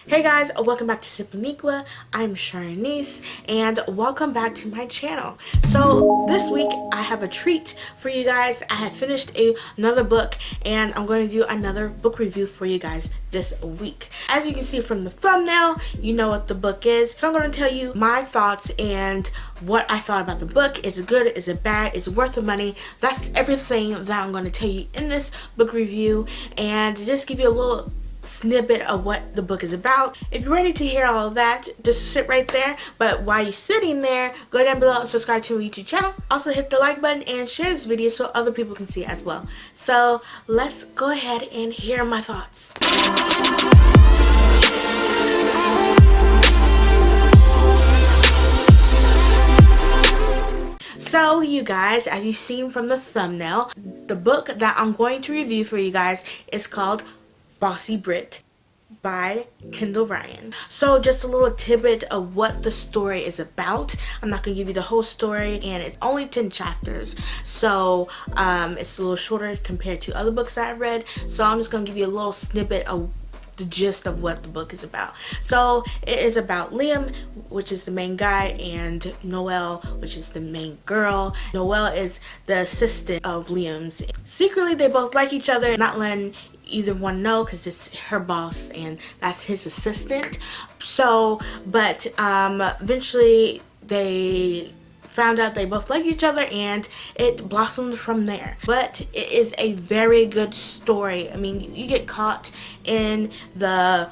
Hey guys, welcome back to Simpaniqua. I'm Sharnice and welcome back to my channel. So this week I have a treat for you guys. I have finished another book and I'm going to do another book review for you guys this week. As you can see from the thumbnail, you know what the book is. So I'm going to tell you my thoughts and what I thought about the book. Is it good? Is it bad? Is it worth the money? That's everything that I'm going to tell you in this book review, and just give you a little snippet of what the book is about. If you're ready to hear all of that, just sit right there. But while you're sitting there, go down below and subscribe to my YouTube channel. Also hit the like button and share this video so other people can see it as well. So let's go ahead and hear my thoughts. So you guys, as you've seen from the thumbnail, the book that I'm going to review for you guys is called Bossy Brit by Kendall Ryan. So just a little tidbit of what the story is about. I'm not going to give you the whole story, and it's only 10 chapters. So it's a little shorter compared to other books that I've read. So I'm just going to give you a little snippet of the gist of what the book is about. So it is about Liam, which is the main guy, and Noelle, which is the main girl. Noelle is the assistant of Liam's. Secretly they both like each other, not letting either one know because it's her boss and that's his assistant. So but eventually they found out they both like each other and it blossomed from there. But it is a very good story. I mean, you get caught in the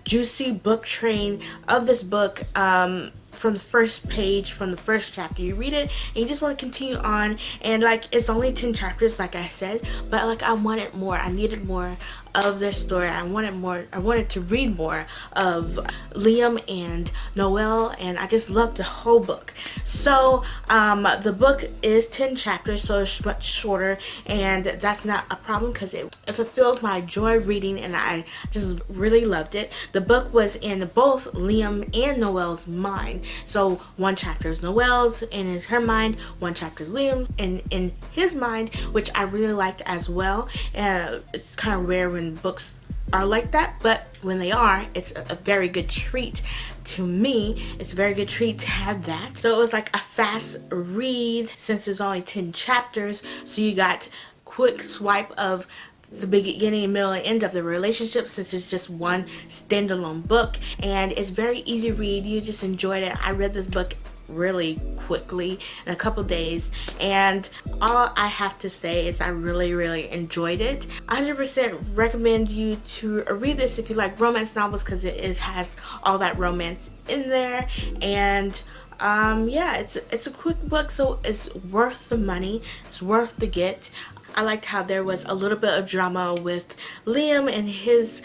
juicy book train of this book from the first page, from the first chapter. You read it and you just want to continue on, and like it's only 10 chapters like I said, but like I wanted more. I needed more of their story. I wanted more. I wanted to read more of Liam and Noelle, and I just loved the whole book. So the book is 10 chapters, so it's much shorter, and that's not a problem because it fulfilled my joy reading, and I just really loved it. The book was in both Liam and Noelle's mind. So one chapter is Noelle's and in her mind, one chapter is Liam and in his mind, which I really liked as well. And it's kind of rare when books are like that, but when they are, it's a very good treat. To me, it's a very good treat to have that. So it was like a fast read since there's only 10 chapters, so you got quick swipe of the beginning, middle, and end of the relationship, since it's just one standalone book, and it's very easy read. You just enjoyed it. I read this book really quickly in a couple days, and all I have to say is I really enjoyed it. 100% recommend you to read this if you like romance novels, because it has all that romance in there. And yeah, it's a quick book, so it's worth the money. It's worth the get. I liked how there was a little bit of drama with Liam and his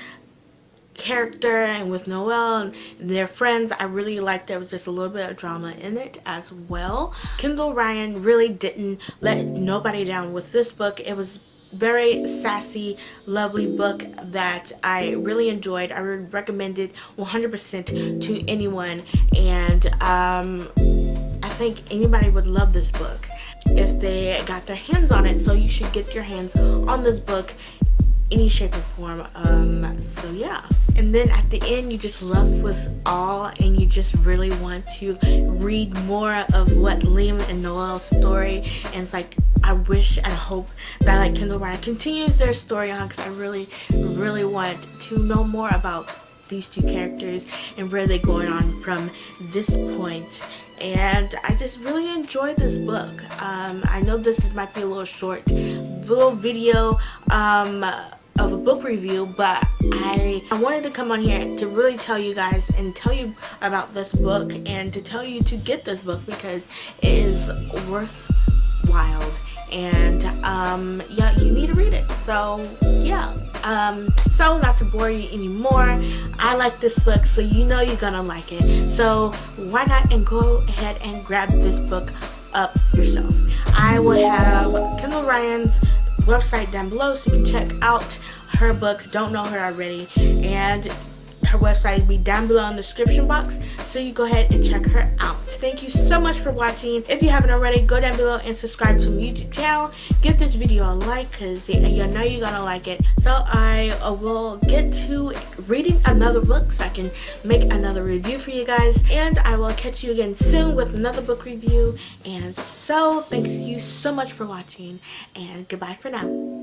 character and with Noelle and their friends. I really liked there was just a little bit of drama in it as well. Kendall Ryan really didn't let nobody down with this book. It was very sassy, lovely book that I really enjoyed. I would recommend it 100% to anyone, and I think anybody would love this book if they got their hands on it. So you should get your hands on this book any shape or form. So yeah, and then at the end you just left with awe, and you just really want to read more of what Liam and Noelle's story. And it's like I wish and hope that like Kendall Ryan continues their story on, because I really want to know more about these two characters and where they're going on from this point. And I just really enjoyed this book. I know this might be a little short little video of a book review, but I wanted to come on here to really tell you guys and tell you about this book, and to tell you to get this book because it is worthwhile. And yeah, you need to read it. So yeah, so not to bore you anymore, I like this book, so you know you're gonna like it. So why not and go ahead and grab this book up yourself. I will have Kendall Ryan's website down below so you can check out her books. Don't know her already, and her website will be down below in the description box, so you go ahead and check her out. Thank you so much for watching. If you haven't already, go down below and subscribe to my YouTube channel. Give this video a like because you know you're gonna like it. So I will get to reading another book so I can make another review for you guys, and I will catch you again soon with another book review. And so thanks you so much for watching, and goodbye for now.